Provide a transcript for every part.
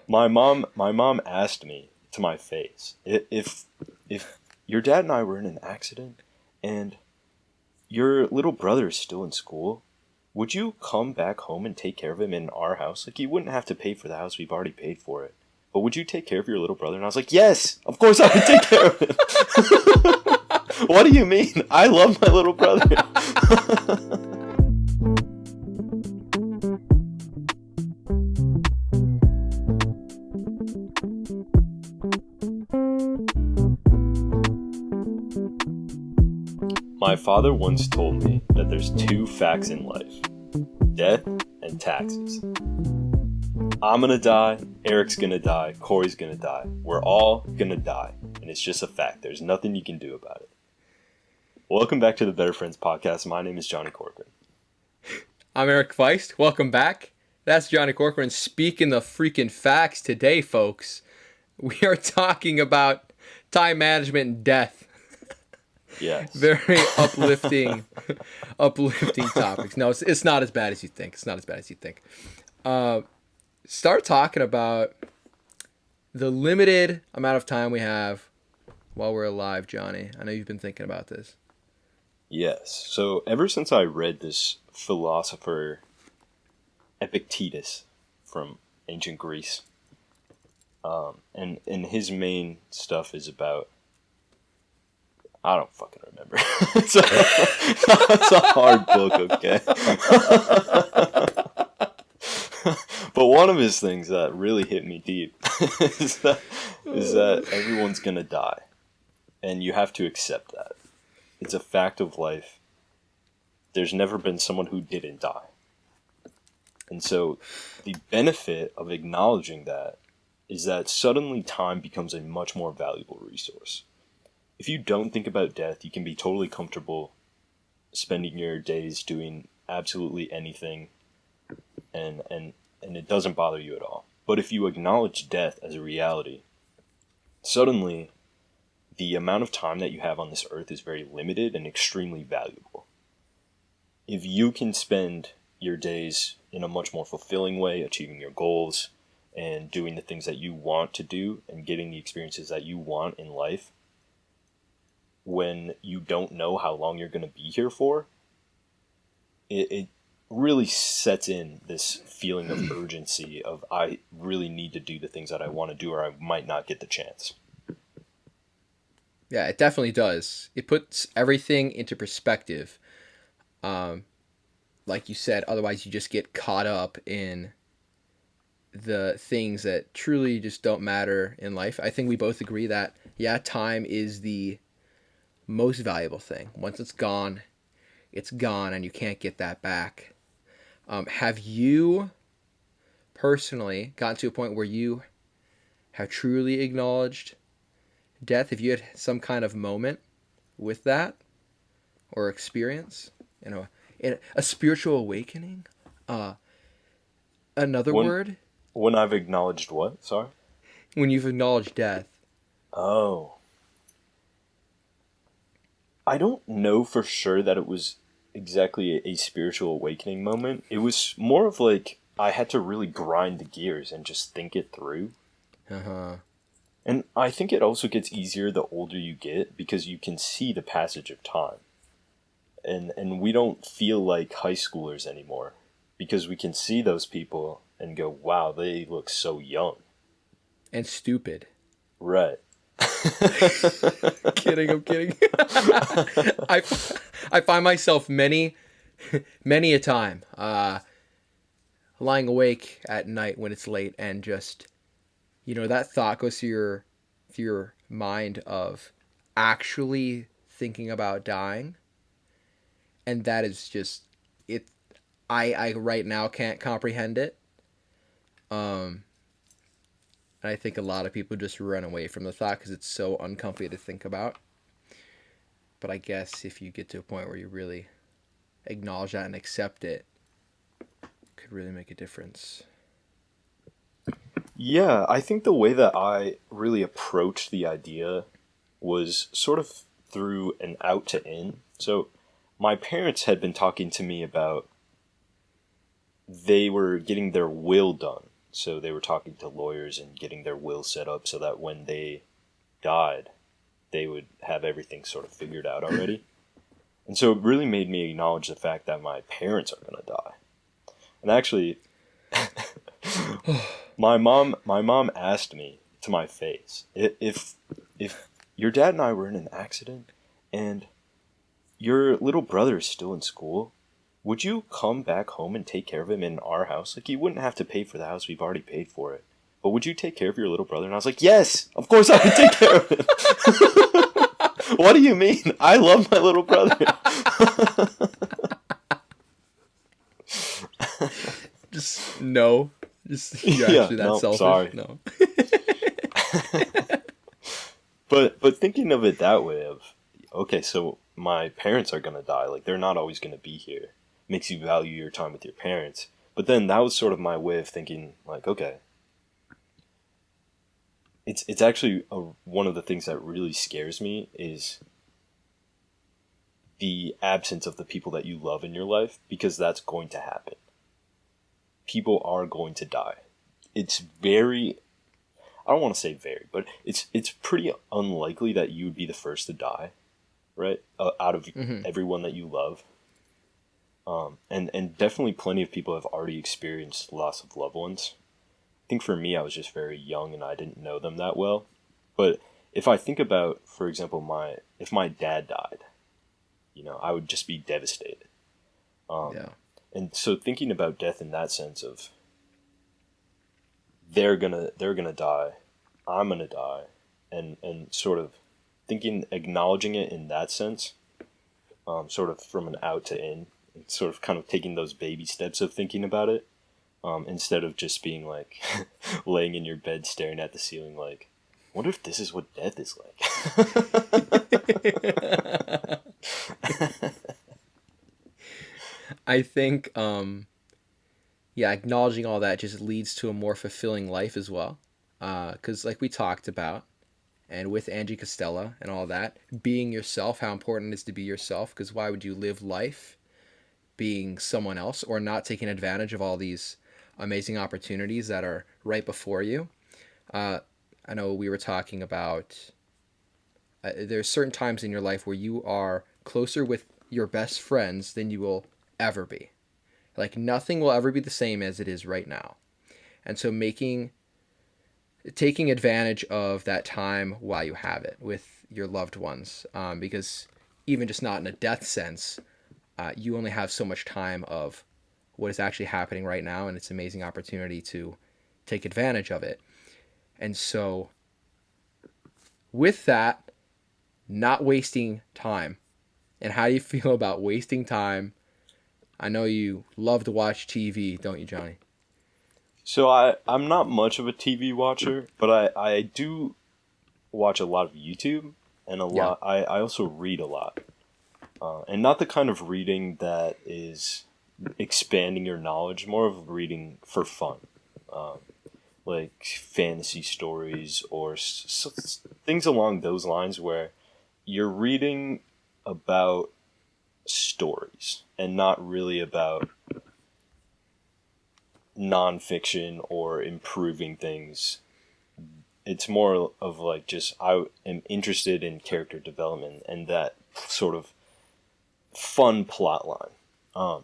My mom asked me to my face, if your dad and I were in an accident and your little brother is still in school, would you come back home and take care of him in our house? Like, you wouldn't have to pay for the house. We've already paid for it. But would you take care of your little brother? And I was like, yes, of course I would take care of him. What do you mean? I love my little brother. My father once told me that there's two facts in life: death and taxes. I'm gonna die, Eric's gonna die, Corey's gonna die. We're all gonna die, and it's just a fact. There's nothing you can do about it. Welcome back to the Better Friends podcast. My name is Johnny Corcoran. I'm Erich Feist. Welcome back. That's Johnny Corcoran speaking the freaking facts today, folks. We are talking about time management and death. Yes. Very uplifting topics. No, it's not as bad as you think. Start talking about the limited amount of time we have while we're alive, Johnny. I know you've been thinking about this. Yes. So ever since I read this philosopher Epictetus from ancient Greece, and his main stuff is about, I don't fucking remember. It's a hard book, okay? But one of his things that really hit me deep is that everyone's gonna die. And you have to accept that. It's a fact of life. There's never been someone who didn't die. And so the benefit of acknowledging that is that suddenly time becomes a much more valuable resource. If you don't think about death, you can be totally comfortable spending your days doing absolutely anything, and it doesn't bother you at all. But if you acknowledge death as a reality, suddenly the amount of time that you have on this earth is very limited and extremely valuable. If you can spend your days in a much more fulfilling way, achieving your goals and doing the things that you want to do and getting the experiences that you want in life, when you don't know how long you're going to be here for, it really sets in this feeling of urgency of, I really need to do the things that I want to do or I might not get the chance. Yeah, it definitely does. It puts everything into perspective. Like you said, otherwise you just get caught up in the things that truly just don't matter in life. I think we both agree that, yeah, time is the most valuable thing. Once it's gone, and you can't get that back. Have you personally gotten to a point where you have truly acknowledged death? Have you had some kind of moment with that or experience? In a spiritual awakening? Another word? When I've acknowledged what? Sorry? When you've acknowledged death. Oh. I don't know for sure that it was exactly a spiritual awakening moment. It was more of like I had to really grind the gears and just think it through. Uh-huh. And I think it also gets easier the older you get because you can see the passage of time. And we don't feel like high schoolers anymore because we can see those people and go, wow, they look so young. And stupid. Right. I'm kidding. I find myself many a time lying awake at night when it's late and just, that thought goes through your mind of actually thinking about dying, and that is just it. I right now can't comprehend it. And I think a lot of people just run away from the thought because it's so uncomfy to think about. But I guess if you get to a point where you really acknowledge that and accept it, could really make a difference. Yeah, I think the way that I really approached the idea was sort of through an out to in. So my parents had been talking to me about they were getting their will done. So they were talking to lawyers and getting their will set up so that when they died, they would have everything sort of figured out already. And so it really made me acknowledge the fact that my parents are going to die. And actually, my mom asked me to my face, if your dad and I were in an accident and your little brother is still in school, would you come back home and take care of him in our house? Like, you wouldn't have to pay for the house. We've already paid for it. But would you take care of your little brother? And I was like, yes, of course I would take care of him. What do you mean? I love my little brother. Just no. Just you're actually that selfish. Sorry. No. But thinking of it that way of, okay, so my parents are gonna die. Like, they're not always gonna be here. Makes you value your time with your parents. But then that was sort of my way of thinking, like, okay, it's actually one of the things that really scares me is the absence of the people that you love in your life, because that's going to happen. People are going to die. It's very, I don't want to say very, but it's pretty unlikely that you would be the first to die, right? Out of everyone that you love. And definitely plenty of people have already experienced loss of loved ones. I think for me, I was just very young and I didn't know them that well. But if I think about, for example, if my dad died, I would just be devastated. Yeah. And so thinking about death in that sense of they're gonna die, I'm gonna die, and sort of acknowledging it in that sense, sort of from an out to in, and sort of kind of taking those baby steps of thinking about it, instead of just being like laying in your bed staring at the ceiling like, wonder if this is what death is like. I think, acknowledging all that just leads to a more fulfilling life as well. Because like we talked about, and with Angie Costella and all that, being yourself, how important it is to be yourself, because why would you live life being someone else or not taking advantage of all these amazing opportunities that are right before you? I know we were talking about there's certain times in your life where you are closer with your best friends than you will ever be. Like, nothing will ever be the same as it is right now. And so taking advantage of that time while you have it with your loved ones, because even just not in a death sense, you only have so much time of what is actually happening right now, and it's an amazing opportunity to take advantage of it. And so with that, not wasting time. And how do you feel about wasting time? I know you love to watch TV, don't you, Johnny? So I'm not much of a TV watcher, but I do watch a lot of YouTube, and I also read a lot. And not the kind of reading that is expanding your knowledge, more of reading for fun. Like fantasy stories or things along those lines where you're reading about stories and not really about nonfiction or improving things. It's more of like just I am interested in character development and that sort of fun plot line.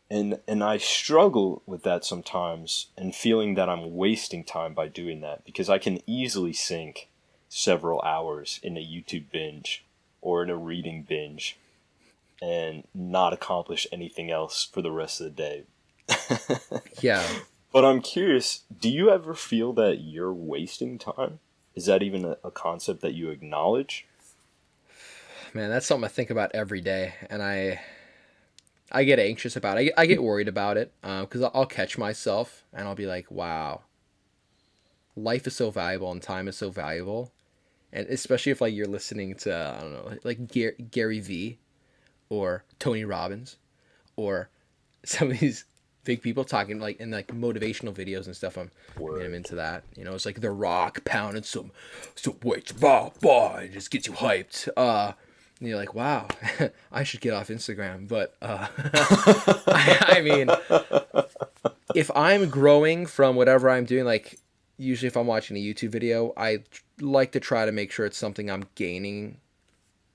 And I struggle with that sometimes and feeling that I'm wasting time by doing that, because I can easily sink several hours in a YouTube binge or in a reading binge and not accomplish anything else for the rest of the day. Yeah. But I'm curious, do you ever feel that you're wasting time? Is that even a concept that you acknowledge? Man, that's something I think about every day, and I get anxious about it. I get worried about it, because I'll catch myself and I'll be like, wow, life is so valuable and time is so valuable. And especially if like you're listening to, I don't know, like Gary Vee or Tony Robbins or some of these big people talking like in like motivational videos and stuff. I'm into that. It's like The Rock pounding some weights, it just gets you hyped. And you're like, wow, I should get off Instagram. But I mean, if I'm growing from whatever I'm doing, like usually if I'm watching a YouTube video, I like to try to make sure it's something I'm gaining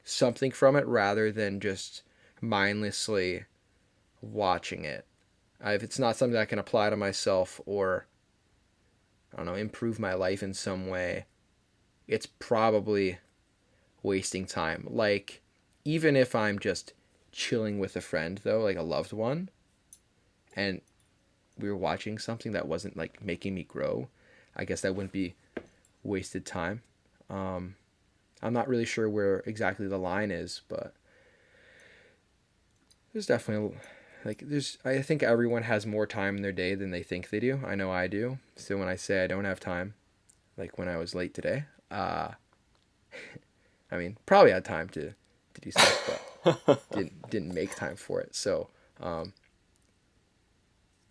something from it rather than just mindlessly watching it. If it's not something I can apply to myself or, I don't know, improve my life in some way, it's probably wasting time. Like, even if I'm just chilling with a friend, though, like a loved one, and we were watching something that wasn't like making me grow, I guess that wouldn't be wasted time. Um, I'm not really sure where exactly the line is, but there's definitely like there's I think everyone has more time in their day than they think they do. I know I do. So when I say I don't have time, like when I was late today, I mean probably had time to do stuff, but didn't make time for it. So um,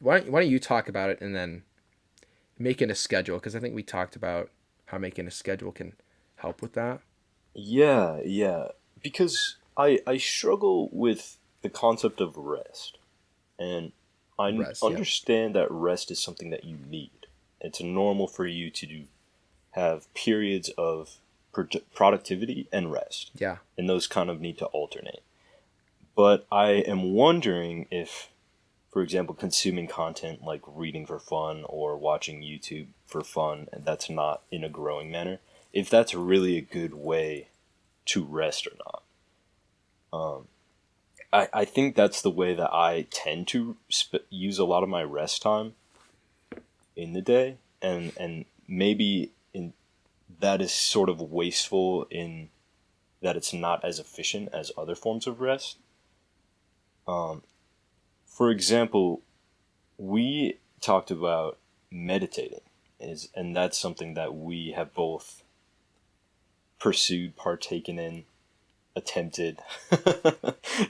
why don't you talk about it and then making a schedule, because I think we talked about how making a schedule can help with that. Yeah, yeah. Because I struggle with the concept of rest. And Rest, yep. understand that rest is something that you need. It's normal for you to have periods of productivity and rest. Yeah. And those kind of need to alternate. But I am wondering if, for example, consuming content like reading for fun or watching YouTube for fun, and that's not in a growing manner, if that's really a good way to rest or not. I think that's the way that I tend to use a lot of my rest time in the day, and maybe in that is sort of wasteful in that it's not as efficient as other forms of rest. Um, for example, we talked about meditating, and that's something that we have both pursued, partaken in, attempted,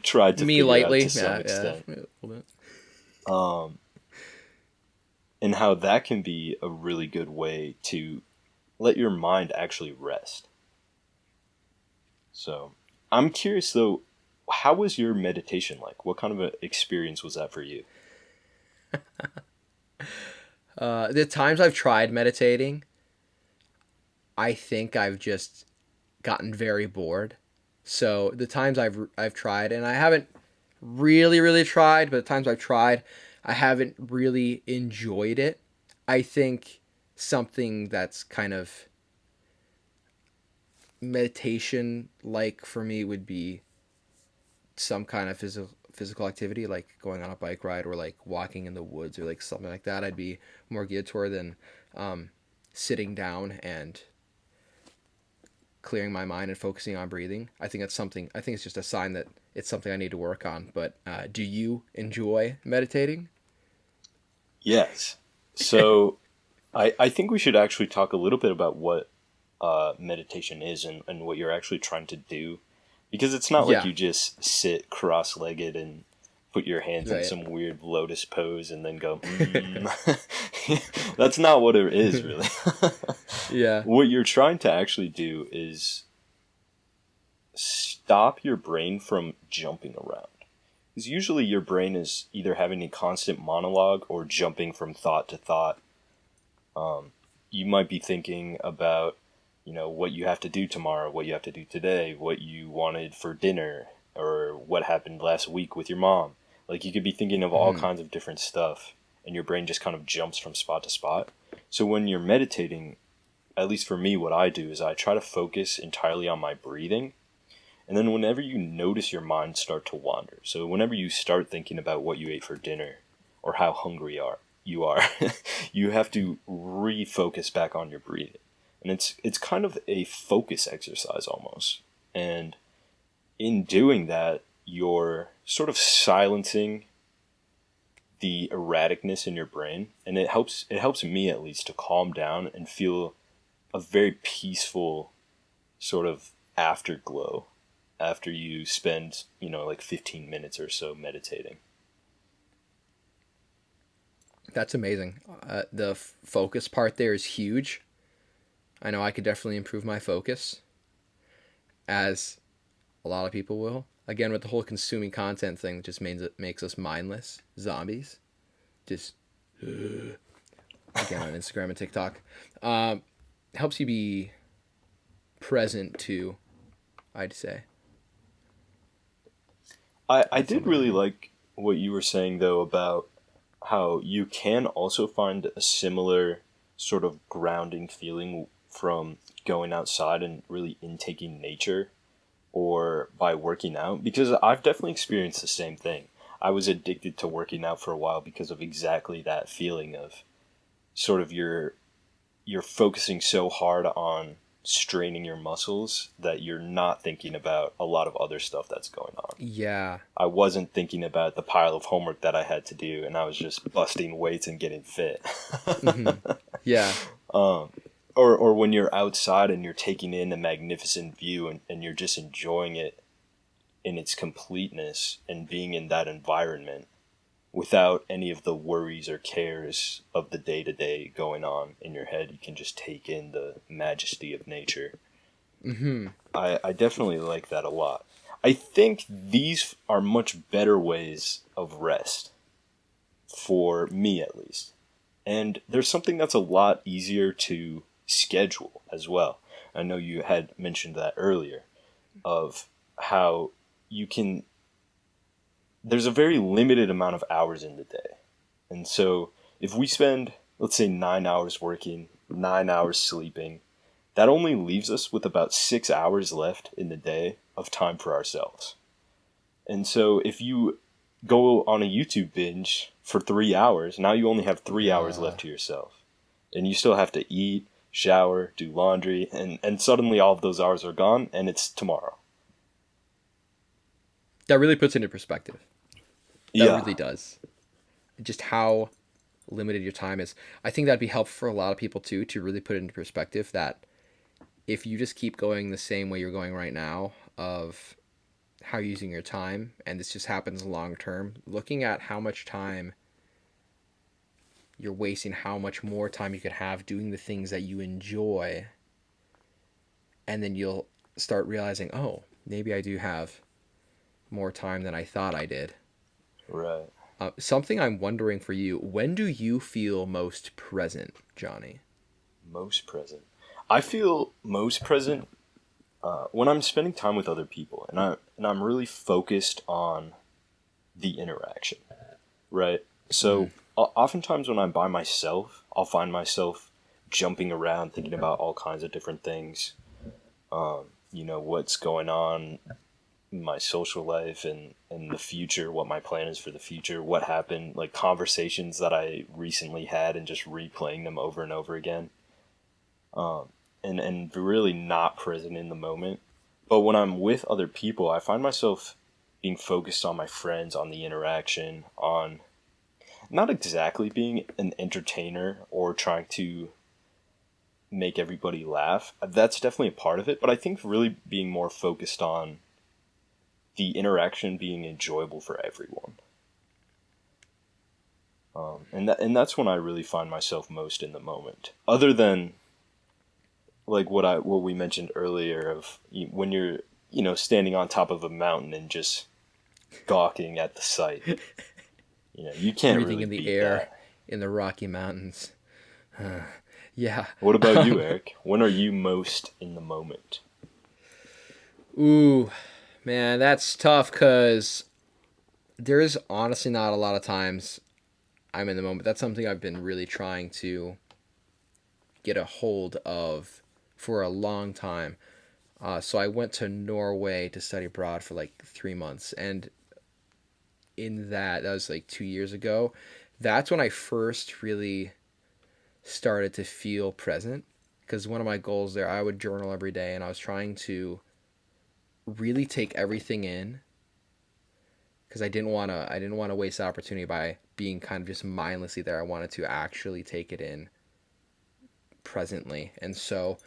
tried to Me figure out lightly, to some yeah, extent. a little bit. Um, and how that can be a really good way to let your mind actually rest. So, I'm curious though, how was your meditation like? What kind of an experience was that for you? The times I've tried meditating, I think I've just gotten very bored. So the times I've tried, and I haven't really tried, but the times I've tried, I haven't really enjoyed it. I think something that's kind of meditation like for me would be some kind of physical activity like going on a bike ride or like walking in the woods or like something like that. I'd be more geared toward than um, sitting down and clearing my mind and focusing on breathing. I think that's something. I think it's just a sign that it's something I need to work on. But do you enjoy meditating? Yes. So, I think we should actually talk a little bit about what meditation is and what you're actually trying to do. Because it's not like Yeah, you just sit cross legged and put your hands in right. some weird lotus pose and then go, That's not what it is, really. Yeah. What you're trying to actually do is stop your brain from jumping around. Because usually your brain is either having a constant monologue or jumping from thought to thought. You might be thinking about, what you have to do tomorrow, what you have to do today, what you wanted for dinner, or what happened last week with your mom. Like you could be thinking of all Hmm. kinds of different stuff, and your brain just kind of jumps from spot to spot. So when you're meditating, at least for me, what I do is I try to focus entirely on my breathing. And then whenever you notice your mind start to wander, so whenever you start thinking about what you ate for dinner or how hungry you are, you have to refocus back on your breathing. And it's kind of a focus exercise almost. And in doing that, you're sort of silencing the erraticness in your brain, and it helps me at least to calm down and feel a very peaceful sort of afterglow after you spend, like 15 minutes or so meditating. That's amazing. The focus part there is huge. I know I could definitely improve my focus as a lot of people will. Again, with the whole consuming content thing, it just makes us mindless zombies. Just again on Instagram and TikTok. Helps you be present too, I'd say. I did really like what you were saying though about how you can also find a similar sort of grounding feeling from going outside and really intaking nature or by working out, because I've definitely experienced the same thing. I was addicted to working out for a while because of exactly that feeling of sort of you're focusing so hard on straining your muscles that you're not thinking about a lot of other stuff that's going on. Yeah. I wasn't thinking about the pile of homework that I had to do, and I was just busting weights and getting fit. Yeah. Or when you're outside and you're taking in a magnificent view and you're just enjoying it in its completeness and being in that environment without any of the worries or cares of the day to day going on in your head. You can just take in the majesty of nature. I definitely like that a lot. I think these are much better ways of rest, for me at least. And there's something that's a lot easier to schedule as well. I know you had mentioned that earlier, of how you can, there's a very limited amount of hours in the day. And so if we spend, let's say, 9 hours working, 9 hours sleeping, that only leaves us with about 6 hours left in the day of time for ourselves. And so if you go on a YouTube binge for 3 hours, now you only have 3 hours left to yourself. And you still have to eat, shower, do laundry, and suddenly all of those hours are gone and it's tomorrow. That really puts it into perspective. That Yeah. really does. Just how limited your time is. I think that'd be helpful for a lot of people too, to really put it into perspective that if you just keep going the same way you're going right now, of how you're using your time, and this just happens long term, looking at how much time you're wasting, how much more time you could have doing the things that you enjoy, and then you'll start realizing, oh, maybe I do have more time than I thought I did. Right. Something I'm wondering for you, when do you feel most present, Johnny? Most present. I feel most present when I'm spending time with other people, and I'm really focused on the interaction, right? So oftentimes when I'm by myself, I'll find myself jumping around, thinking about all kinds of different things. What's going on in my social life and the future, what my plan is for the future, what happened, like conversations that I recently had, and just replaying them over and over again. And really not present in the moment. But when I'm with other people, I find myself being focused on my friends, on the interaction, on not exactly being an entertainer or trying to make everybody laugh. That's definitely a part of it, but I think really being more focused on the interaction being enjoyable for everyone. And that's when I really find myself most in the moment. Other than like what we mentioned earlier of when you're standing on top of a mountain and just gawking at the sight. You can't Breathing really in the beat air that. in the Rocky Mountains. Yeah. What about you, Eric? When are you most in the moment? Ooh, man, that's tough because there's honestly not a lot of times I'm in the moment. That's something I've been really trying to get a hold of for a long time. So I went to Norway to study abroad for like 3 months, and in that was like 2 years ago. That's when I first really started to feel present, because one of my goals there, I would journal every day, and I was trying to really take everything in, because I didn't want to waste the opportunity by being kind of just mindlessly there. I wanted to actually take it in presently. And so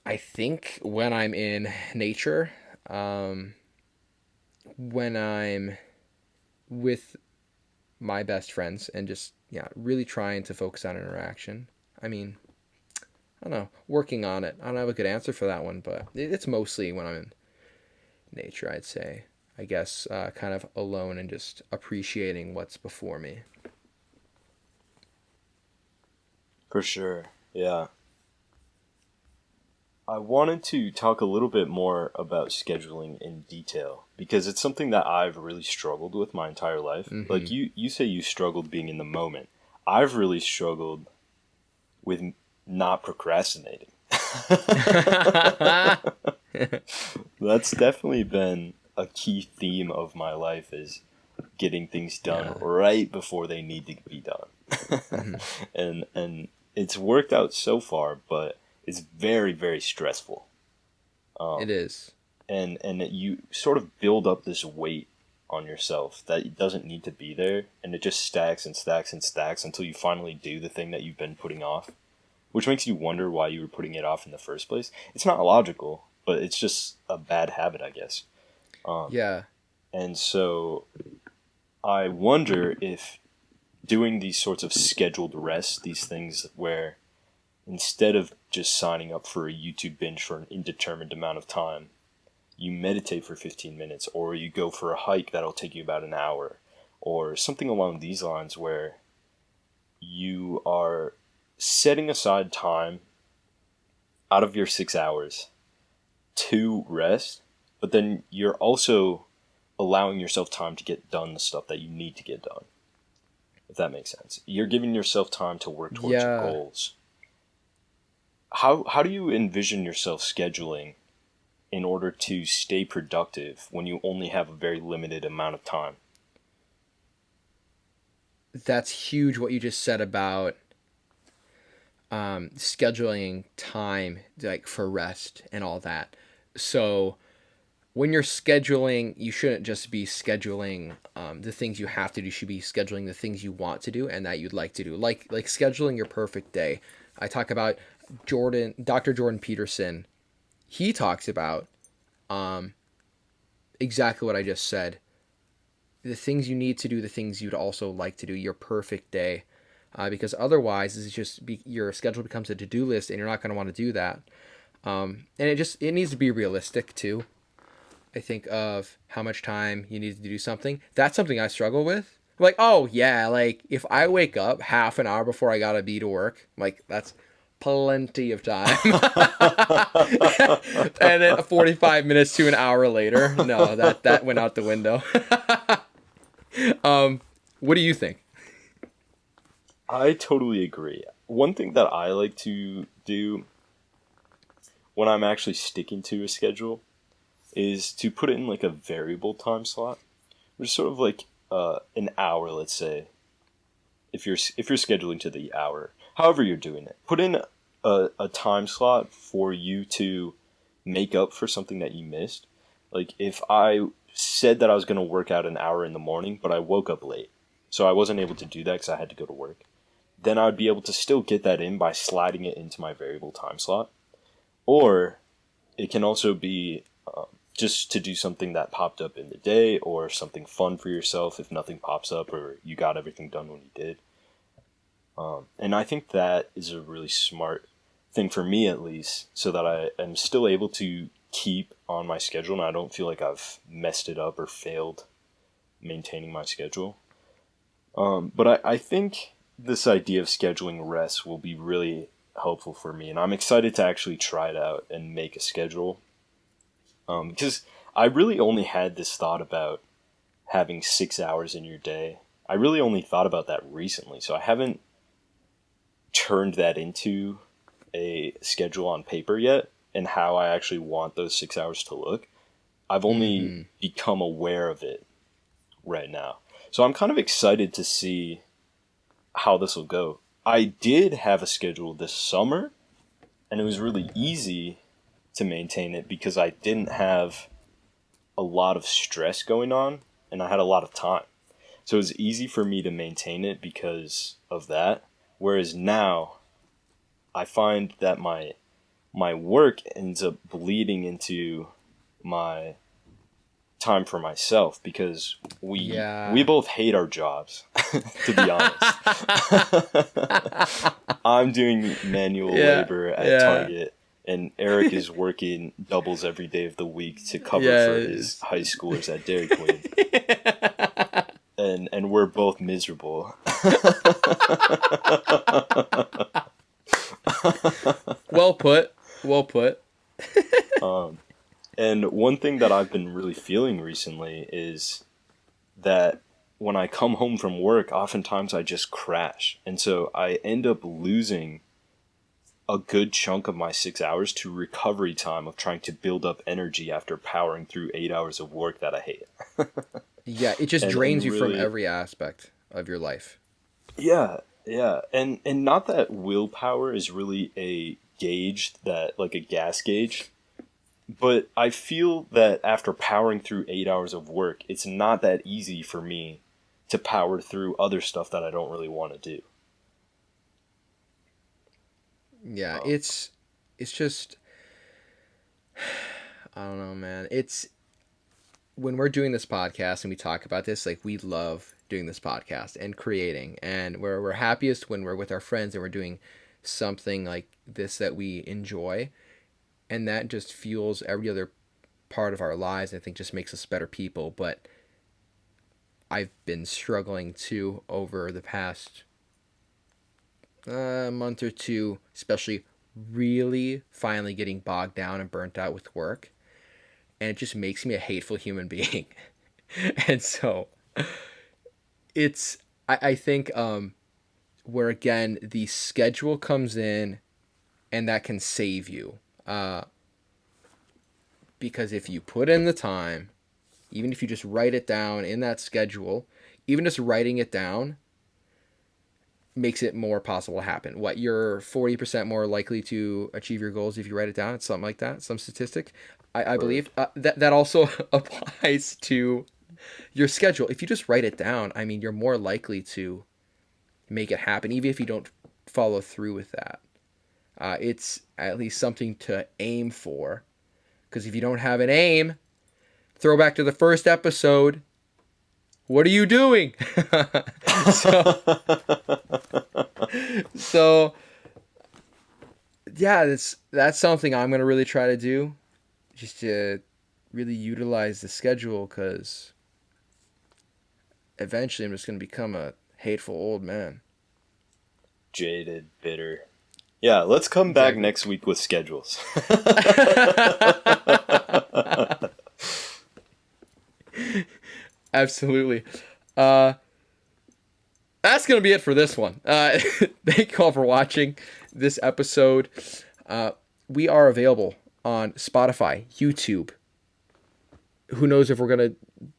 I think when I'm in nature, when I'm with my best friends and just, yeah, really trying to focus on interaction. I mean, I don't know, working on it. I don't have a good answer for that one, but it's mostly when I'm nature, I'd say. I guess kind of alone and just appreciating what's before me. For sure. Yeah. I wanted to talk a little bit more about scheduling in detail because it's something that I've really struggled with my entire life. Mm-hmm. Like you say you struggled being in the moment. I've really struggled with not procrastinating. That's definitely been a key theme of my life is getting things done right before they need to be done. Mm-hmm. And it's worked out so far, but it's very, very stressful. It is. And you sort of build up this weight on yourself that doesn't need to be there, and it just stacks and stacks and stacks until you finally do the thing that you've been putting off, which makes you wonder why you were putting it off in the first place. It's not logical, but it's just a bad habit, I guess. Yeah. And so I wonder if doing these sorts of scheduled rests, these things where instead of just signing up for a YouTube binge for an indeterminate amount of time, you meditate for 15 minutes, or you go for a hike that'll take you about an hour, or something along these lines where you are setting aside time out of your 6 hours to rest, but then you're also allowing yourself time to get done the stuff that you need to get done. If that makes sense. You're giving yourself time to work towards your goals. How do you envision yourself scheduling in order to stay productive when you only have a very limited amount of time? That's huge what you just said about scheduling time like for rest and all that. So when you're scheduling, you shouldn't just be scheduling the things you have to do. You should be scheduling the things you want to do and that you'd like to do. Like scheduling your perfect day. I talk about Dr. Jordan Peterson. He talks about exactly what I just said. The things you need to do, the things you'd also like to do, your perfect day. Because otherwise, it's just your schedule becomes a to-do list, and you're not going to want to do that. And it needs to be realistic too. I think of how much time you need to do something. That's something I struggle with. Like, oh yeah, like if I wake up half an hour before I gotta be to work, like that's plenty of time. And then 45 minutes to an hour later, no, that went out the window. What do you think? I totally agree. One thing that I like to do when I'm actually sticking to a schedule is to put it in like a variable time slot, which is sort of like an hour, let's say. If you're scheduling to the hour, however you're doing it, put in a time slot for you to make up for something that you missed. Like if I said that I was going to work out an hour in the morning, but I woke up late, so I wasn't able to do that because I had to go to work, then I would be able to still get that in by sliding it into my variable time slot. Or it can also be just to do something that popped up in the day, or something fun for yourself if nothing pops up or you got everything done when you did. And I think that is a really smart thing for me, at least, so that I am still able to keep on my schedule and I don't feel like I've messed it up or failed maintaining my schedule. But I think this idea of scheduling rest will be really helpful for me, and I'm excited to actually try it out and make a schedule. Because I really only had this thought about having 6 hours in your day. I really only thought about that recently, so I haven't turned that into a schedule on paper yet and how I actually want those 6 hours to look. I've only become aware of it right now. So I'm kind of excited to see how this will go. I did have a schedule this summer, and it was really easy to maintain it because I didn't have a lot of stress going on and I had a lot of time. So it was easy for me to maintain it because of that. Whereas now I find that my work ends up bleeding into my time for myself because we both hate our jobs, to be honest. I'm doing manual labor at Target, and Eric is working doubles every day of the week to cover for his high schoolers at Dairy Queen. And we're both miserable. Well put. Well put. And one thing that I've been really feeling recently is that when I come home from work, oftentimes I just crash. And so I end up losing a good chunk of my 6 hours to recovery time of trying to build up energy after powering through 8 hours of work that I hate. Yeah, it just drains you from every aspect of your life. Yeah, yeah. And not that willpower is really a gauge that, like a gas gauge, but I feel that after powering through 8 hours of work, it's not that easy for me to power through other stuff that I don't really want to do. Yeah, it's just, I don't know, man. It's, when we're doing this podcast and we talk about this, like, we love doing this podcast and creating, and we're happiest when we're with our friends and we're doing something like this that we enjoy, and that just fuels every other part of our lives. I think just makes us better people. But I've been struggling too over the past month or two, especially, really finally getting bogged down and burnt out with work, and it just makes me a hateful human being. And so it's, I think where, again, the schedule comes in, and that can save you, because if you put in the time, even if you just write it down in that schedule, even just writing it down makes it more possible to happen. What, you're 40% more likely to achieve your goals if you write it down? It's something like that, some statistic. I believe that also applies to your schedule. If you just write it down, I mean, you're more likely to make it happen, even if you don't follow through with that. It's at least something to aim for, because if you don't have an aim, throw back to the first episode. What are you doing? So yeah, that's something I'm going to really try to do, just to really utilize the schedule, because eventually I'm just going to become a hateful old man. Jaded, bitter. Yeah, let's come back next week with schedules. Absolutely. That's going to be it for this one. Thank you all for watching this episode. We are available on Spotify, YouTube. Who knows if we're going to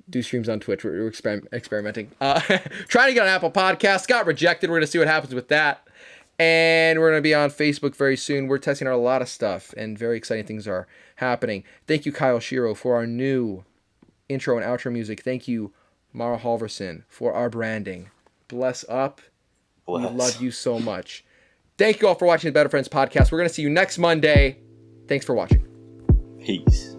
do streams on Twitch. We're experimenting. Trying to get on Apple Podcasts. Got rejected. We're going to see what happens with that. And we're going to be on Facebook very soon. We're testing out a lot of stuff, and very exciting things are happening. Thank you, Kyle Shiro, for our new intro and outro music. Thank you, Mara Halvorson, for our branding. Bless up. Bless. We love you so much. Thank you all for watching the Better Friends podcast. We're going to see you next Monday. Thanks for watching. Peace.